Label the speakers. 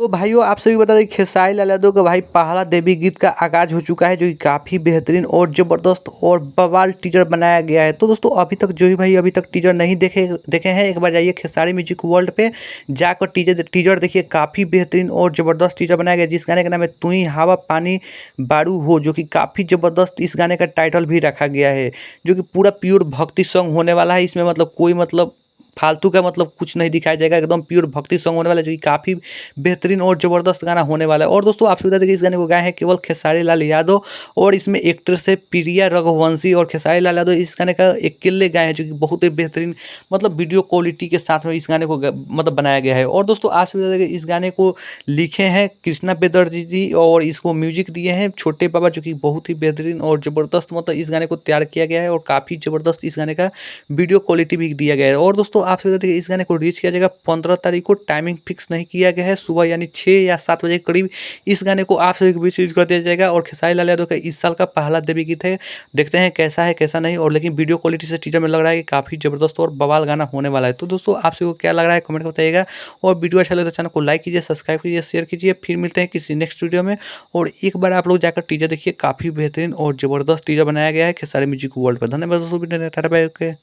Speaker 1: तो भाइयों आप सभी बता दें खेसारी लाल यादव का भाई पहला देवी गीत का आगाज़ हो चुका है जो कि काफ़ी बेहतरीन और ज़बरदस्त और बवाल टीजर बनाया गया है। तो दोस्तों अभी तक जो भी भाई अभी तक टीजर नहीं देखे देखे हैं एक बार जाइए खेसारी म्यूजिक वर्ल्ड पे जाकर टीजर टीजर देखिए। काफ़ी बेहतरीन और ज़बरदस्त टीजर बनाया गया जिस गाने का नाम है तू ही हवा पानी बारू हो, जो कि काफ़ी ज़बरदस्त इस गाने का टाइटल भी रखा गया है, जो कि पूरा प्योर भक्ति सॉन्ग होने वाला है। इसमें मतलब कोई मतलब फालतू का मतलब कुछ नहीं दिखाया जाएगा, एकदम प्योर भक्ति सॉन्ग होने वाला है जो कि काफ़ी बेहतरीन और ज़बरदस्त गाना होने वाला है। और दोस्तों आपसे बता दें कि इस गाने को गाए हैं केवल खेसारी लाल यादव और इसमें एक्ट्रेस है प्रिया रघुवंशी और खेसारी लाल यादव इस गाने का अकेले गाए हैं, जो कि बहुत ही बेहतरीन मतलब वीडियो क्वालिटी के साथ में इस गाने को मतलब बनाया गया है। और दोस्तों आपसे बता दें कि इस गाने को लिखे हैं कृष्णा बेदर्जी जी और इसको म्यूजिक दिए हैं छोटे बाबा, जो कि बहुत ही बेहतरीन और ज़बरदस्त मतलब इस गाने को तैयार किया गया है और काफ़ी ज़बरदस्त इस गाने का वीडियो क्वालिटी भी दिया गया है। और दोस्तों आपसे बता दें कि इस गाने को रिलीज किया जाएगा 15 तारीख को, टाइमिंग फिक्स नहीं किया गया है, सुबह यानी 6 या 7 बजे के करीब इस गाने को आप सभी के बीच रिलीज कर दिया जाएगा। और खेसारी लाल यादव का इस साल का पहला देवी गीत है, देखते हैं कैसा है कैसा नहीं। और लेकिन वीडियो क्वालिटी से टीजर में लग रहा है कि काफ़ी ज़बरदस्त और बवाल गाना होने वाला है। तो दोस्तों आप सभी को क्या लग रहा है कमेंट में बताइएगा और वीडियो अच्छा लगे तो चैनल को लाइक कीजिए, सब्सक्राइब कीजिए, शेयर कीजिए। फिर मिलते हैं किसी नेक्स्ट वीडियो में। और एक बार आप लोग जाकर टीजर देखिए, काफ़ी बेहतरीन और ज़बरदस्त टीजर बनाया गया है खेसारी म्यूजिक वर्ल्ड पर। धन्यवाद दोस्तों, वीडियो